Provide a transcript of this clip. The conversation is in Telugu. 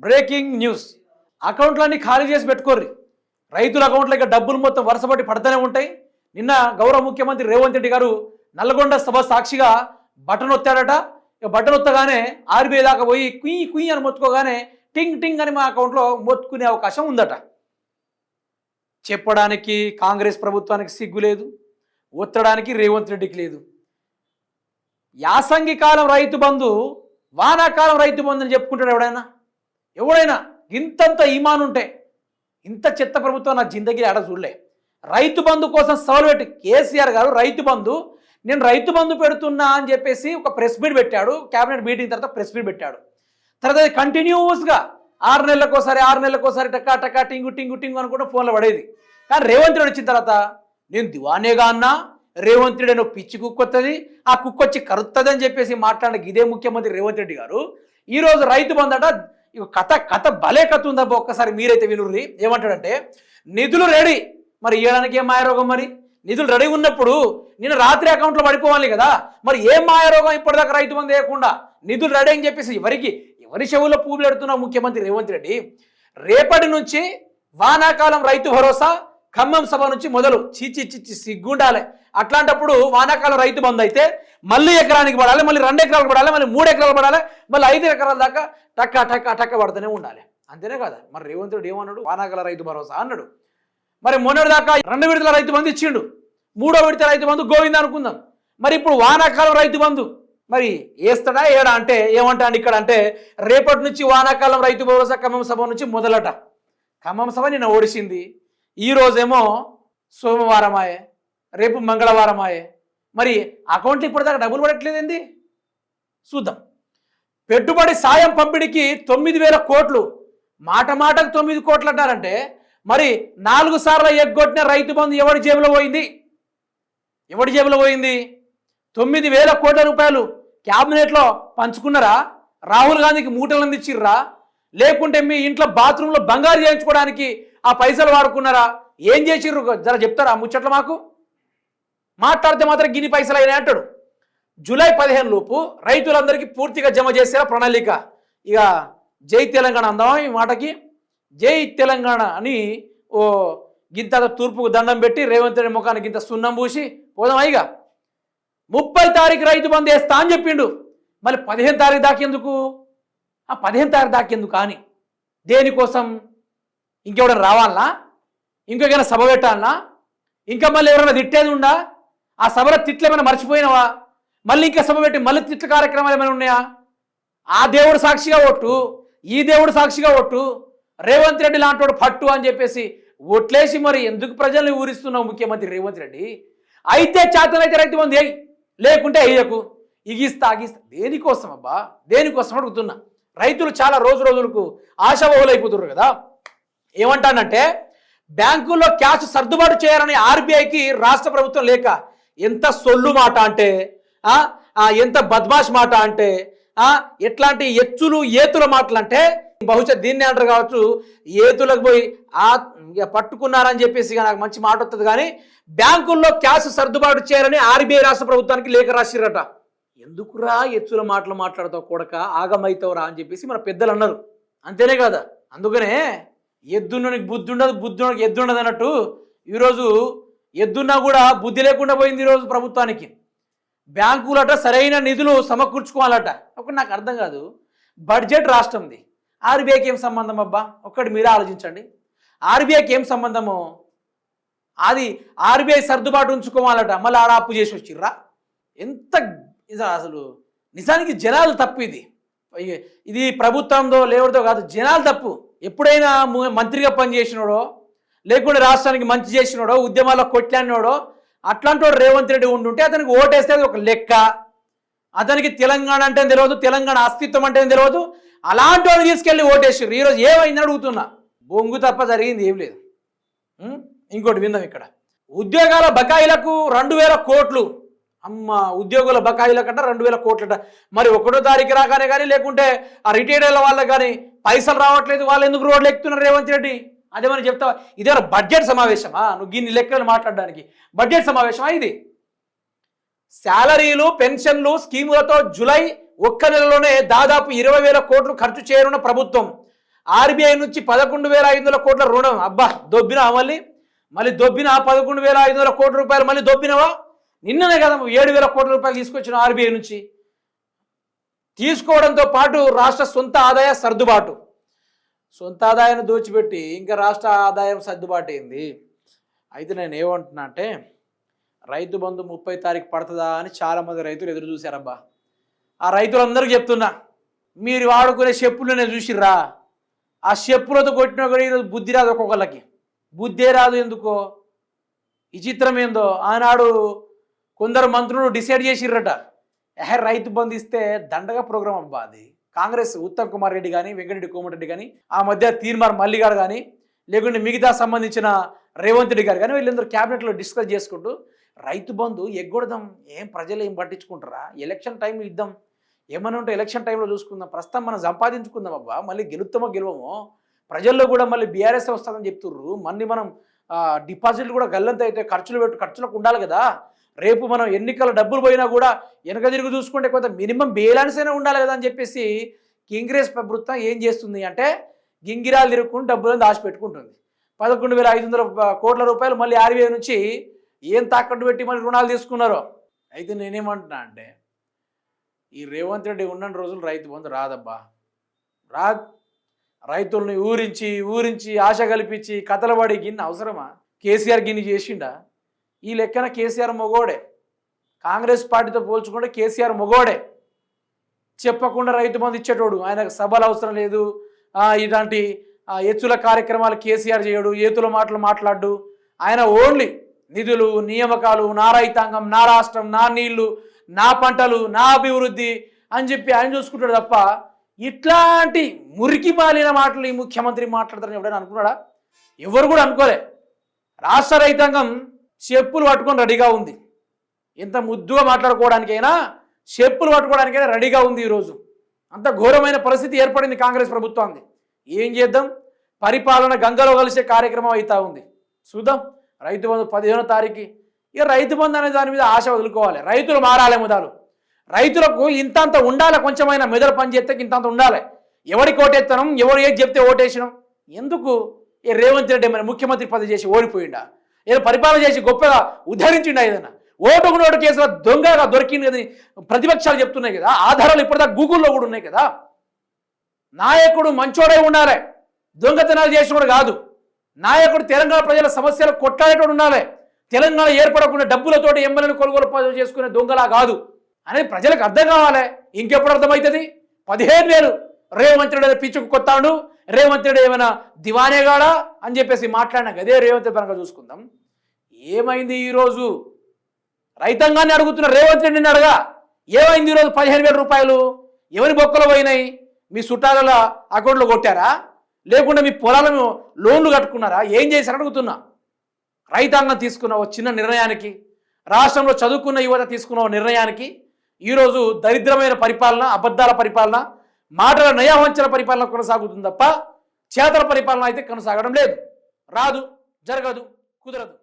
Breaking news. అకౌంట్లన్నీ ఖాళీ చేసి పెట్టుకోర్రి. రైతుల అకౌంట్లకి డబ్బులు మొత్తం వరుసపట్టి పడుతూనే ఉంటాయి. నిన్న గౌరవ ముఖ్యమంత్రి రేవంత్ రెడ్డి గారు నల్గొండ సభ సాక్షిగా బటన్ ఒత్తాడట. ఇక బటన్ ఒత్తగానే ఆర్బీఐ దాకా పోయి కుయ్యి కుయ్యి అని మొత్తుకోగానే టింగ్ టింగ్ అని మా అకౌంట్లో మొత్తుకునే అవకాశం ఉందట. చెప్పడానికి కాంగ్రెస్ ప్రభుత్వానికి సిగ్గు లేదు, ఒత్తడానికి రేవంత్ రెడ్డికి లేదు. యాసంగి కాలం రైతు బంధు, వానాకాలం రైతు బంధు అని చెప్పుకుంటాడు ఎవడైనా ఇంతంత ఈమాన్ ఉంటే ఇంత చెత్త ప్రభుత్వం నా జిందగీలో ఆడ చూడలే. రైతు బంధు కోసం సవాలు పెట్టి కేసీఆర్ గారు రైతు బంధు, నేను రైతు బంధు పెడుతున్నా అని చెప్పేసి ఒక ప్రెస్ మీట్ పెట్టాడు. క్యాబినెట్ మీటింగ్ తర్వాత ప్రెస్ మీట్ పెట్టాడు. తర్వాత కంటిన్యూస్గా 6 నెలలకోసారి టక్కా టక్కా టింగు టింగు టింగు అనుకుంటూ ఫోన్లో పడేది. కానీ రేవంత్ రెడ్డి వచ్చిన తర్వాత నేను దివానేగా అన్నా, రేవంత్ రెడ్డి నువ్వు పిచ్చి కుక్కొత్తది, ఆ కుక్కొచ్చి కరుస్తుంది అని చెప్పేసి మాట్లాడిన ఇదే ముఖ్యమంత్రి రేవంత్ రెడ్డి గారు ఈరోజు రైతు బంధు అట. కథ భలే కథ ఉందబ్బా. ఒక్కసారి మీరైతే వినుర్రి. ఏమంటాడంటే నిధులు రెడీ, మరి ఇవ్వడానికి ఏం మాయరోగం? మరి నిధులు రెడీ ఉన్నప్పుడు నేను రాత్రి అకౌంట్లో పడిపోవాలి కదా, మరి ఏం మాయరోగం ఇప్పటిదాకా రైతు బంధు వేయకుండా నిధులు రెడీ అని చెప్పేసి ఎవరి చెవుల్లో పువ్వులు పెడుతున్న ముఖ్యమంత్రి రేవంత్ రెడ్డి. రేపటి నుంచి వానాకాలం రైతు భరోసా ఖమ్మం సభ నుంచి మొదలు. చిచ్చి సిగ్గుండాలి. అట్లాంటప్పుడు వానాకాలం రైతు బంధు అయితే మళ్ళీ ఎకరానికి పడాలి, మళ్ళీ 2 ఎకరాలు పడాలి, మళ్ళీ 3 ఎకరాలు పడాలి, మళ్ళీ 5 ఎకరాల దాకా టక్క టక్క టక్క పడుతూనే ఉండాలి. అంతేనే కదా. మరి రేవంత్ రెడ్డి ఏమన్నాడు? వానాకాల రైతు భరోసా అన్నాడు. మరి మొన్నటి దాకా 2 విడతల రైతు బంధు ఇచ్చిండు, 3వ విడత రైతు బంధు గోవింద అనుకుందాం. మరి ఇప్పుడు వానాకాలం రైతు బంధు మరి వేస్తాడా ఏడా అంటే ఏమంటాడు ఇక్కడ అంటే రేపటి నుంచి వానాకాలం రైతు భరోసా ఖమ్మం సభ నుంచి మొదలట. ఖమ్మం సభ నిన్న ఓడిసింది. ఈరోజేమో సోమవారమాయే, రేపు మంగళవారమాయే. మరి అకౌంట్లో ఇప్పటిదాకా డబ్బులు పడట్లేదేంది? చూద్దాం. పెట్టుబడి సాయం పంపిణీకి 9,000 కోట్లు, మాటకు 9 కోట్లు అంటారంటే మరి 4 సార్లు ఎగ్గొట్టిన రైతు బంధు ఎవరి జేబులో పోయింది? 9,000 కోట్ల రూపాయలు క్యాబినెట్లో పంచుకున్నారా? రాహుల్ గాంధీకి మూటలు అందించిర్రా? లేకుంటే మీ ఇంట్లో బాత్రూంలో బంగారు చేయించుకోవడానికి ఆ పైసలు వాడుకున్నారా? ఏం చేసిర్రు జర చెప్తారా ఆ ముచ్చట్లు మాకు? మాట్లాడితే మాత్రం గిన్ని పైసలు అయినాయి అంటాడు. జూలై 15 లోపు రైతులందరికీ పూర్తిగా జమ చేసేలా ప్రణాళిక. ఇక జై తెలంగాణ అందామా ఈ మాటకి? జై తెలంగాణ అని ఓ గింత తూర్పుకు దండం పెట్టి రేవంత్ రెడ్డి ముఖానికి గింత సున్నం పూసి పోదాం. ఇక 30 తారీఖు రైతు బంధు వేస్తా అని చెప్పిండు. మళ్ళీ 15 తారీఖు దాకేందుకు? ఆ 15 తారీఖు దాకేందుకు కానీ దేనికోసం? ఇంకెవడన్నా రావాలనా? ఇంకెవరైనా సభ పెట్టాలనా? ఇంకా మళ్ళీ ఎవరైనా తిట్టేది ఉందా? ఆ సభలో తిట్లు ఏమైనా మర్చిపోయినావా? మళ్ళీ ఇంకా సభ పెట్టి మళ్ళీ తిట్ల కార్యక్రమాలు ఏమైనా ఉన్నాయా? ఆ దేవుడు సాక్షిగా ఒట్టు, ఈ దేవుడు సాక్షిగా ఒట్టు, రేవంత్ రెడ్డి లాంటి పట్టు అని చెప్పేసి ఓట్లేసి మరి ఎందుకు ప్రజల్ని ఊరిస్తున్నావు ముఖ్యమంత్రి రేవంత్ రెడ్డి? అయితే చేతనైతే రైతు బంధు వేయి, లేకుంటే వేయకు. ఇగిస్తా అగిస్తా దేనికోసం అబ్బా? దేనికోసం అడుగుతున్నా. రైతులు చాలా రోజులకు ఆశావహులైపోతున్నారు కదా. ఏమంటానంటే బ్యాంకుల్లో క్యాష్ సర్దుబాటు చేయాలని ఆర్బీఐకి రాష్ట్ర ప్రభుత్వం లేక ఎంత సొల్లు మాట అంటే, ఎంత బద్మాష్ మాట అంటే, ఎట్లాంటి ఎచ్చులు ఏతుల మాటలు అంటే బహుశా దీన్ని అంటారు కావచ్చు. ఏతులకు పోయి పట్టుకున్నారని చెప్పేసి నాకు మంచి మాట వస్తుంది. కానీ బ్యాంకుల్లో క్యాష్ సర్దుబాటు చేయాలని ఆర్బీఐ రాష్ట్ర ప్రభుత్వానికి లేఖ రాసిరట. ఎందుకురా ఎచ్చుల మాటలు మాట్లాడతావు కొడక, ఆగమైతావురా అని చెప్పేసి మన పెద్దలు అన్నారు. అంతేనే కదా. అందుకనే ఎద్దున్నకి బుద్ధి ఉండదు, బుద్ధునికి ఎద్దు ఉండదు అన్నట్టు ఈరోజు ఎద్దున్నా కూడా బుద్ధి లేకుండా పోయింది ఈరోజు ప్రభుత్వానికి. బ్యాంకులట సరైన నిధులు సమకూర్చుకోవాలట. ఒకటి నాకు అర్థం కాదు. బడ్జెట్ రాష్ట్రంది, ఆర్బీఐకి ఏం సంబంధం అబ్బా? ఒక్కటి మీరే ఆలోచించండి. ఆర్బీఐకి ఏం సంబంధము? అది ఆర్బీఐ సర్దుబాటు ఉంచుకోవాలట, మళ్ళీ ఆడ అప్పు చేసి వచ్చిర్రా? ఎంత అసలు నిజానికి జనాలు తప్పు. ఇది ప్రభుత్వంతో లేవడితో కాదు, జనాలు తప్పు. ఎప్పుడైనా మంత్రిగా పనిచేసినాడో, లేకుంటే రాష్ట్రానికి మంచి చేసినాడో, ఉద్యమాల్లో కొట్లాడినాడో అట్లాంటి వాడు రేవంత్ రెడ్డి ఉంటుంటే అతనికి ఓటేస్తే ఒక లెక్క. అతనికి తెలంగాణ అంటే తెలియదు, తెలంగాణ అస్తిత్వం అంటే తెలియదు. అలాంటి వాడిని తీసుకెళ్ళి ఓటేసారు. ఈరోజు ఏమైందని అడుగుతున్నా. బొంగు తప్ప జరిగింది ఏం లేదు. ఇంకోటి విందాం. ఇక్కడ ఉద్యోగాల బకాయిలకు 2,000 కోట్లు. అమ్మ, ఉద్యోగుల బకాయిలకట 2,000 కోట్లట. మరి 1వ తారీఖు రాగానే కానీ లేకుంటే ఆ రిటైర్డ్ అయిన వాళ్ళకి కానీ పైసలు రావట్లేదు, వాళ్ళు ఎందుకు రోడ్లు ఎక్కుతున్నారు రేవంత్ రెడ్డి? అదేమని చెప్తావా? ఇదేమన్నా బడ్జెట్ సమావేశమా? నువ్వు గిన్ని లెక్కలు మాట్లాడడానికి బడ్జెట్ సమావేశమా ఇది? శాలరీలు, పెన్షన్లు, స్కీములతో జూలై 1 నెలలోనే దాదాపు 20,000 కోట్లు ఖర్చు చేయనున్న ప్రభుత్వం. ఆర్బీఐ నుంచి 11,500 కోట్ల రుణం. అబ్బా దొబ్బినా మళ్ళీ దొబ్బిన 11,500 కోట్ల రూపాయలు మళ్ళీ దొబ్బినవా? నిన్ననే కదా 7,000 కోట్ల రూపాయలు తీసుకొచ్చిన ఆర్బీఐ నుంచి. తీసుకోవడంతో పాటు రాష్ట్ర సొంత ఆదాయ సర్దుబాటు, సొంత ఆదాయాన్ని దోచిపెట్టి ఇంకా రాష్ట్ర ఆదాయం సర్దుబాటు అయింది. అయితే నేను ఏమంటున్నా అంటే రైతు బంధు 30 తారీఖు పడుతుందా అని చాలామంది రైతులు ఎదురు చూశారబ్బా. ఆ రైతులందరికీ చెప్తున్నా, మీరు వాడుకునే చెప్పులు నేను చూసిర్రా, ఆ చెప్పులతో కొట్టినా కూడా ఈరోజు బుద్ధి రాదు. ఒక్కొక్కళ్ళకి బుద్ధే రాదు. ఎందుకో విచిత్రం ఏందో. ఆనాడు కొందరు మంత్రులు డిసైడ్ చేసిర్రట, రైతు బంధు ఇస్తే దండగా ప్రోగ్రాం అబ్బా. అది కాంగ్రెస్ ఉత్తమ్ కుమార్ రెడ్డి కానీ వెంకటరెడ్డి కోమటిరెడ్డి కానీ ఆ మధ్య తీర్మార్ మల్లిగారు కానీ లేకుంటే మిగతా సంబంధించిన రేవంత్ రెడ్డి గారు కానీ వీళ్ళందరూ క్యాబినెట్లో డిస్కస్ చేసుకుంటూ రైతు బంధు ఎగ్గొడదాం, ఏం ప్రజలు ఏం పట్టించుకుంటారా, ఎలక్షన్ టైంలో ఇద్దాం, ఏమన్నా ఉంటే ఎలక్షన్ టైంలో చూసుకుందాం, ప్రస్తుతం మనం సంపాదించుకుందాం అబ్బా, మళ్ళీ గెలుస్తామో గెలవమో, ప్రజల్లో కూడా మళ్ళీ బీఆర్ఎస్ వస్తుందని చెప్తుర్రు, మళ్ళీ మనం డిపాజిట్లు కూడా గల్లంత అయితే ఖర్చులకు ఉండాలి కదా, రేపు మనం ఎన్నికల డబ్బులు పోయినా కూడా వెనక తిరిగి చూసుకుంటే కొంత మినిమం బ్యాలెన్స్ అయినా ఉండాలి కదా అని చెప్పేసి కాంగ్రెస్ ప్రభుత్వం ఏం చేస్తుంది అంటే గింగిరాలు తిరుగుకుంటూ డబ్బులను దాచిపెట్టుకుంటుంది. 11,500 కోట్ల రూపాయలు మళ్ళీ ఆర్బీఐ నుంచి ఏం తాకట్టు పెట్టి మళ్ళీ రుణాలు తీసుకున్నారో. అయితే నేనేమంటున్నా అంటే ఈ రేవంత్ రెడ్డి ఉన్న రోజులు రైతు బంధు రాదబ్బా, రైతుల్ని ఊరించి ఆశ కల్పించి కథలబడి గిన్నె అవసరమా? కేసీఆర్ గిన్నె చేసిండా? ఈ లెక్కన కేసీఆర్ మొగోడే, కాంగ్రెస్ పార్టీతో పోల్చుకుంటే కేసీఆర్ మొగోడే. చెప్పకుండా రైతు బంధు ఇచ్చేటోడు, ఆయనకు సభలు అవసరం లేదు, ఇలాంటి ఎత్తుల కార్యక్రమాలు కేసీఆర్ చేయడు, ఏతుల మాటలు మాట్లాడు. ఆయన ఓన్లీ నిధులు, నియామకాలు, నా రైతాంగం, నా రాష్ట్రం, నా నీళ్లు, నా పంటలు, నా అభివృద్ధి అని చెప్పి ఆయన చూసుకుంటాడు తప్ప ఇట్లాంటి మురికి మాలిన మాటలు ఈ ముఖ్యమంత్రి మాట్లాడతారని ఎవడైనా అనుకున్నాడా? ఎవరు కూడా అనుకోలే. రాష్ట్ర రైతాంగం చెప్పులు పట్టుకొని రెడీగా ఉంది. ఎంత ముద్దుగా మాట్లాడుకోవడానికైనా చెప్పులు పట్టుకోవడానికైనా రెడీగా ఉంది. ఈరోజు అంత ఘోరమైన పరిస్థితి ఏర్పడింది కాంగ్రెస్ ప్రభుత్వానికి. ఏం చేద్దాం, పరిపాలన గంగలో కలిసే కార్యక్రమం అవుతా ఉంది. చూద్దాం రైతు బంధు 15వ తారీఖు. ఇక రైతు బంధు అనే దాని మీద ఆశ వదులుకోవాలి. రైతులు మారాలి. మొదలు రైతులకు ఇంతంత ఉండాలి, కొంచెమైనా మెదడు పని చేస్తే ఇంతంత ఉండాలి. ఎవరికి ఓటేత్తనం, ఎవరు ఏది చెప్తే ఓటేసినాం ఎందుకు? ఏ రేవంత్ రెడ్డి ఏమైనా ముఖ్యమంత్రి పదవి చేసి ఓడిపోయిండా? ఏదో పరిపాలన చేసి గొప్పగా ఉద్ధరించిండా? ఏదైనా ఓటుకు నోటు కేసులో దొంగగా దొరికింది కదా ప్రతిపక్షాలు చెప్తున్నాయి కదా, ఆధారాలు ఇప్పటిదాకా గూగుల్లో కూడా ఉన్నాయి కదా. నాయకుడు మంచోడే ఉండాలి, దొంగతనాలు చేసినోడు కాదు. నాయకుడు తెలంగాణ ప్రజల సమస్యలు కొట్లాడేటోడు ఉండాలి. తెలంగాణ ఏర్పడకుండా డబ్బులతోటి ఎమ్మెల్యేలు కొనుగోలు చేసుకునే దొంగలా కాదు అనేది ప్రజలకు అర్థం కావాలి. ఇంకెప్పుడు అర్థమవుతుంది? 15,000 రేవంత్ రెడ్డి పిచ్చుకు కొత్తాడు, రేవంత్ రెడ్డి ఏమైనా దివానేగాడా అని చెప్పేసి మాట్లాడినాక అదే రేవంత్ రెడ్డి పరంగా చూసుకుందాం. ఏమైంది ఈరోజు? రైతాంగాన్ని అడుగుతున్న రేవంత్ రెడ్డిని అడగా, ఏమైంది ఈరోజు? 15,000 రూపాయలు ఎవరి బొక్కలు పోయినాయి? మీ చుట్టాల అకౌంట్లో కొట్టారా? లేకుండా మీ పొలాలను లోన్లు కట్టుకున్నారా? ఏం చేశారు అడుగుతున్నా. రైతాంగం తీసుకున్న ఒక చిన్న నిర్ణయానికి, రాష్ట్రంలో చదువుకున్న యువత తీసుకున్న నిర్ణయానికి ఈరోజు దరిద్రమైన పరిపాలన, అబద్ధాల పరిపాలన, మాటల నయావంచన పరిపాలన కొనసాగుతుంది తప్ప చేతల పరిపాలన అయితే కొనసాగడం లేదు. రాదు, జరగదు, కుదరదు.